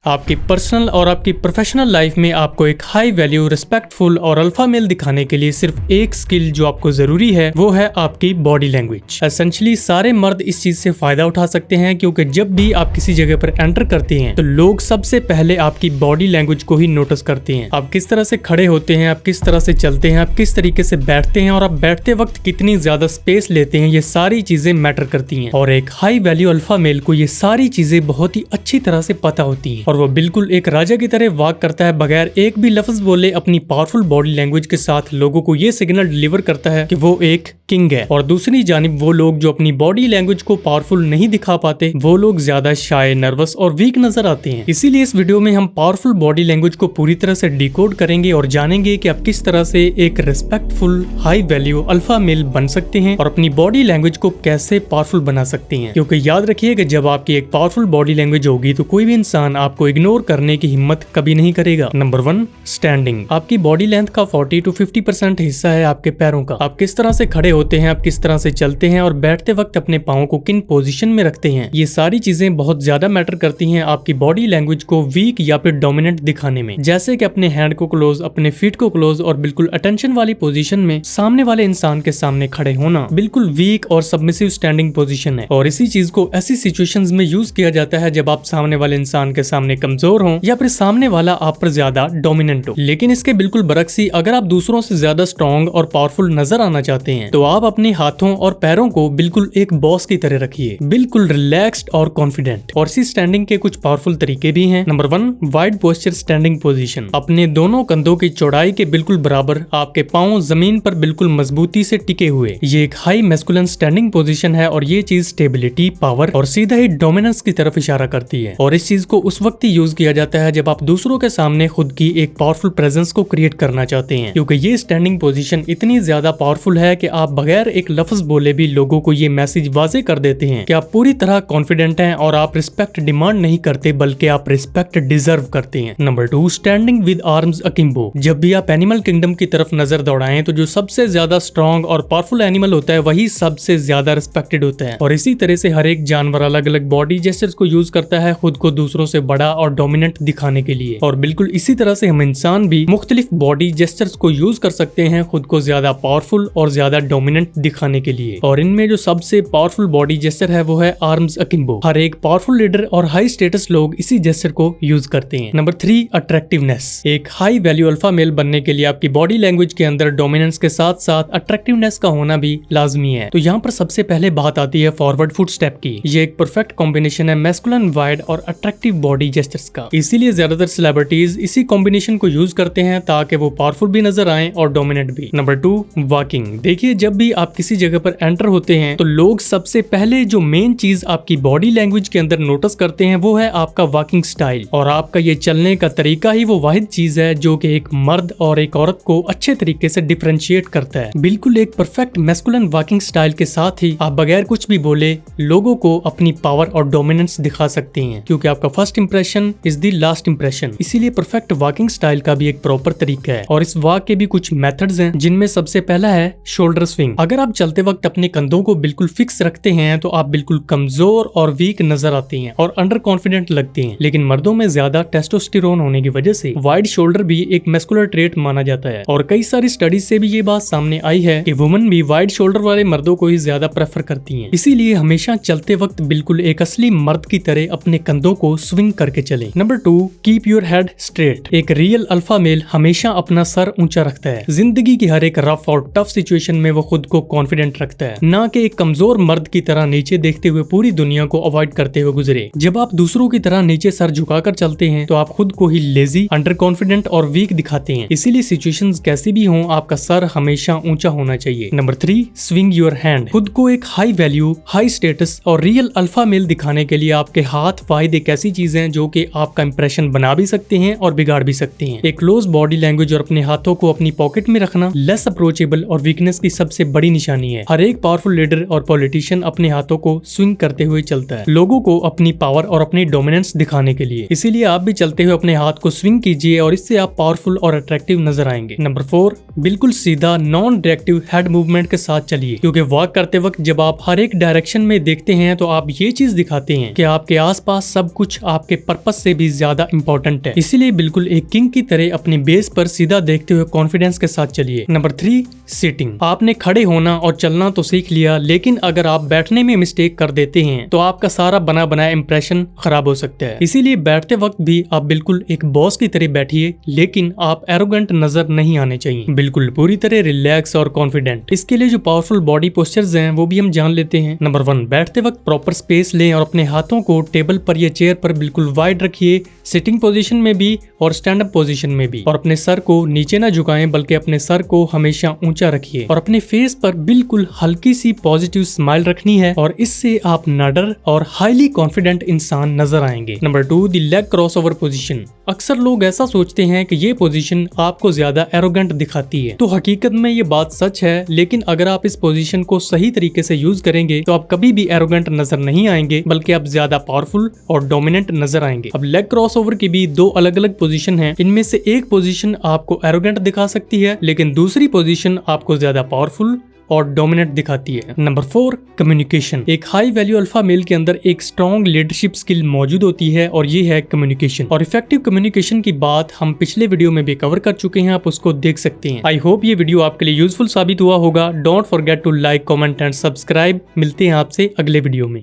आपकी पर्सनल और आपकी प्रोफेशनल लाइफ में आपको एक हाई वैल्यू, रिस्पेक्टफुल और अल्फा मेल दिखाने के लिए सिर्फ एक स्किल जो आपको जरूरी है वो है आपकी बॉडी लैंग्वेज। एसेंशियली सारे मर्द इस चीज से फायदा उठा सकते हैं, क्योंकि जब भी आप किसी जगह पर एंटर करते हैं तो लोग सबसे पहले आपकी बॉडी लैंग्वेज को ही नोटिस करते हैं। आप किस तरह से खड़े होते हैं, आप किस तरह से चलते हैं, आप किस तरीके से बैठते हैं और आप बैठते वक्त कितनी ज्यादा स्पेस लेते हैं, ये सारी चीजें मैटर करती हैं। और एक हाई वैल्यू अल्फा मेल को ये सारी चीजें बहुत ही अच्छी तरह से पता होती हैं और वो बिल्कुल एक राजा की तरह वाक करता है, बगैर एक भी लफ्ज बोले अपनी पावरफुल बॉडी लैंग्वेज के साथ लोगों को ये सिग्नल डिलीवर करता है कि वो एक किंग है। और दूसरी जानिब वो लोग जो अपनी बॉडी लैंग्वेज को पावरफुल नहीं दिखा पाते, वो लोग ज्यादा शाय, नर्वस और वीक नजर आते हैं। इसीलिए इस वीडियो में हम पावरफुल बॉडी लैंग्वेज को पूरी तरह से डिकोड करेंगे और जानेंगे कि आप किस तरह से एक respectful, high value alpha mail बन सकते हैं और अपनी बॉडी लैंग्वेज को कैसे पावरफुल बना सकते हैं। क्योंकि याद रखिए कि जब आपकी एक पावरफुल बॉडी लैंग्वेज होगी तो कोई भी इंसान आपको इग्नोर करने की हिम्मत कभी नहीं करेगा। Number 1, standing. आपकी बॉडी लेंथ का 40 to 50% हिस्सा है आपके पैरों का। आप किस तरह से खड़े होते हैं, आप किस तरह से चलते हैं और बैठते वक्त अपने पाँव को किन पोजीशन में रखते हैं, ये सारी चीजें बहुत ज्यादा मैटर करती हैं आपकी बॉडी लैंग्वेज को वीक या फिर डोमिनेंट दिखाने में। जैसे कि अपने हैंड को क्लोज, अपने फीट को क्लोज और बिल्कुल अटेंशन वाली पोजीशन में सामने वाले इंसान के सामने खड़े होना बिल्कुल वीक और सबमिसिव स्टैंडिंग पोजीशन है। और इसी चीज को ऐसी सिचुएशंस में यूज किया जाता है जब आप सामने वाले इंसान के सामने कमजोर हो या फिर सामने वाला आप पर ज्यादा डोमिनेंट हो। लेकिन इसके बिल्कुल बरक्स ही, अगर आप दूसरों से ज्यादा स्ट्रॉन्ग और पावरफुल नजर आना चाहते हैं तो आप अपने हाथों और पैरों को बिल्कुल एक बॉस की तरह रखिए, बिल्कुल रिलैक्स्ड और कॉन्फिडेंट। और इसी स्टैंडिंग के कुछ पावरफुल तरीके भी हैं। Number 1, wide posture standing position. अपने दोनों कंधों की चौड़ाई के बिल्कुल बराबर आपके पांव जमीन पर बिल्कुल मजबूती से टिके हुए, ये एक हाई मैस्कुलिन स्टैंडिंग पोजीशन है और ये चीज स्टेबिलिटी, पावर और सीधा ही डोमिनेंस की तरफ इशारा करती है। और इस चीज को उस वक्त ही यूज किया जाता है जब आप दूसरों के सामने खुद की एक पावरफुल प्रेजेंस को क्रिएट करना चाहते हैं, क्योंकि ये स्टैंडिंग पोजीशन इतनी ज्यादा पावरफुल है कि आप बगैर एक लफ्ज बोले भी लोगों को ये मैसेज वाजे कर देते हैं कि आप पूरी तरह कॉन्फिडेंट हैं और आप रिस्पेक्ट डिमांड नहीं करते बल्कि आप रिस्पेक्ट डिजर्व करते हैं। Number 2, standing with arms akimbo. जब भी आप एनिमल किंगडम की तरफ नजर दौड़ाएं तो जो सबसे ज्यादा स्ट्रॉन्ग और पावरफुल एनिमल होता है वही सबसे ज्यादा रिस्पेक्टेड होता है। और इसी तरह से हर एक जानवर अलग अलग बॉडी जेस्चर्स को यूज करता है खुद को दूसरों से बड़ा और डोमिनेंट दिखाने के लिए। और बिल्कुल इसी तरह से हम इंसान भी मुख्तलिफ बॉडी जेस्चर्स को यूज कर सकते हैं खुद को ज्यादा पावरफुल और ज्यादा डोमिनेंट दिखाने के लिए। और इनमें जो सबसे पावरफुल बॉडी जेस्चर है वो है आर्म्स अकिम्बो। हर एक पावरफुल लीडर और हाई स्टेटस लोग इसी जेस्चर को यूज करते हैं। Number 3, attractiveness. एक हाई वैल्यू अल्फा मेल बनने के लिए आपकी बॉडी लैंग्वेज के अंदर डोमिनेंस के साथ साथ अट्रैक्टिवनेस का होना भी लाजमी है। तो यहाँ पर सबसे पहले बात आती है फॉरवर्ड फुट स्टेप की। ये एक परफेक्ट कॉम्बिनेशन है मैस्कुलिन, वाइड और अट्रैक्टिव बॉडी जेस्चर्स का। इसीलिए ज्यादातर सेलिब्रिटीज इसी कॉम्बिनेशन को यूज करते हैं ताकि वो पावरफुल भी नजर आए और डोमिनेंट भी। Number 2, walking. देखिए जब भी आप किसी जगह पर एंटर होते हैं तो लोग सबसे पहले जो मेन चीज आपकी बॉडी लैंग्वेज के अंदर नोटिस करते हैं वो है आपका वॉकिंग स्टाइल। और आपका ये चलने का तरीका ही वो वाहिद चीज है जो कि एक मर्द और एक औरत को अच्छे तरीके से डिफरेंशिएट करता है। बिल्कुल एक परफेक्ट मैस्कुलिन वॉकिंग स्टाइल के साथ ही आप बगैर कुछ भी बोले लोगों को अपनी पावर और डोमिनेंस दिखा सकते हैं, क्योंकि आपका first impression is the last impression. इसीलिए परफेक्ट वॉकिंग स्टाइल का भी एक प्रॉपर तरीका है और इस वॉक के भी कुछ मेथड्स हैं, जिनमें सबसे पहला है शोल्डर स्विंग। अगर आप चलते वक्त अपने कंधों को बिल्कुल फिक्स रखते हैं तो आप बिल्कुल कमजोर और वीक नजर आते हैं और अंडर कॉन्फिडेंट लगते हैं। लेकिन मर्दों में ज्यादा टेस्टोस्टेरोन होने की वजह से वाइड शोल्डर भी एक मस्कुलर ट्रेट माना जाता है और कई सारी स्टडीज से भी ये बात सामने आई है कि वुमेन भी वाइड शोल्डर वाले मर्दों को ही ज्यादा प्रेफर करती हैं। इसीलिए हमेशा चलते वक्त बिल्कुल एक असली मर्द की तरह अपने कंधों को स्विंग करके चलें। Number 2, keep your head straight. एक रियल अल्फा मेल हमेशा अपना सर ऊंचा रखता है। जिंदगी की हर एक रफ और टफ सिचुएशन में वो खुद को कॉन्फिडेंट रखता है, ना कि एक कमजोर मर्द की तरह नीचे देखते हुए पूरी दुनिया को अवॉइड करते हुए गुजरे। जब आप दूसरों की तरह नीचे सर झुकाकर चलते हैं तो आप खुद को ही लेजी, अंडर कॉन्फिडेंट और वीक दिखाते हैं। इसीलिए सिचुएशंस कैसी भी हों, आपका सर हमेशा ऊंचा होना चाहिए। Number 3, swing your hand. खुद को एक हाई वैल्यू, हाई स्टेटस और रियल अल्फा मेल दिखाने के लिए आपके हाथ वाहिद एक ऐसी चीज है जो कि आपका इंप्रेशन बना भी सकते हैं और बिगाड़ भी सकते हैं। एक क्लोज बॉडी लैंग्वेज और अपने हाथों को अपनी पॉकेट में रखना लेस अप्रोचेबल और वीकनेस की सबसे बड़ी निशानी है। हर एक पावरफुल लीडर और पॉलिटिशियन अपने हाथों को स्विंग करते हुए चलता है, लोगों को अपनी पावर और अपनी डोमिनेंस दिखाने के लिए। इसीलिए आप भी चलते हुए अपने हाथ को स्विंग कीजिए और इससे आप पावरफुल और अट्रैक्टिव नजर आएंगे। नंबर 4, बिल्कुल सीधा नॉन डायरेक्टिव हेड मूवमेंट के साथ चलिए, क्योंकि वॉक करते वक्त जब आप हर एक डायरेक्शन में देखते हैं तो आप ये चीज दिखाते हैं कि आपके आसपास सब कुछ आपके पर्पस से भी ज्यादा इंपॉर्टेंट है। इसीलिए बिल्कुल एक किंग की तरह अपनी बेस पर सीधा देखते हुए कॉन्फिडेंस के साथ चलिए। Number 3, seating. आपने खड़े होना और चलना तो सीख लिया, लेकिन अगर आप बैठने में मिस्टेक कर देते हैं तो आपका सारा बना बनाया इंप्रेशन खराब हो सकता है। इसीलिए बैठते वक्त भी आप बिल्कुल एक बॉस की तरह बैठिए, लेकिन आप एरोगेंट नजर नहीं आने चाहिए। बिल्कुल पूरी तरह रिलैक्स और कॉन्फिडेंट। इसके लिए जो पावरफुल बॉडी पोस्चर्स हैं वो भी हम जान लेते हैं। नंबर 1, बैठते वक्त प्रॉपर स्पेस लें और अपने हाथों को टेबल पर या चेयर पर बिल्कुल वाइड रखिए, सिटिंग पोजीशन में भी और स्टैंड अप पोजीशन में भी। और अपने सर को नीचे ना झुकाएं, बल्कि अपने सर को हमेशा ऊंचा रखिए और अपने फेस पर बिल्कुल हल्की सी पॉजिटिव स्माइल रखनी है, और इससे आप नडर और हाईली कॉन्फिडेंट इंसान नजर आएंगे। Number 2, the leg cross over position. अक्सर लोग ऐसा सोचते हैं कि ये पोजीशन आपको ज्यादा एरोगेंट दिखाती है, तो हकीकत में ये बात सच है, लेकिन अगर आप इस पोजीशन को सही तरीके से यूज करेंगे तो आप कभी भी एरोगेंट नजर नहीं आएंगे, बल्कि आप ज्यादा पावरफुल और डोमिनेंट नजर आएंगे। अब लेग क्रॉस ओवर की भी 2 अलग अलग पोजीशन है। इनमें से एक पोजीशन आपको एरोगेंट दिखा सकती है, लेकिन दूसरी पोजीशन आपको ज्यादा पावरफुल और डोमिनेंट दिखाती है। Number 4, communication. एक हाई वैल्यू अल्फा मेल के अंदर एक स्ट्रॉन्ग लीडरशिप स्किल मौजूद होती है, और ये है कम्युनिकेशन। और इफेक्टिव कम्युनिकेशन की बात हम पिछले वीडियो में भी कवर कर चुके हैं, आप उसको देख सकते हैं। आई होप ये वीडियो आपके लिए यूजफुल साबित हुआ होगा। Don't forget to like, comment and subscribe. मिलते हैं आपसे अगले वीडियो में।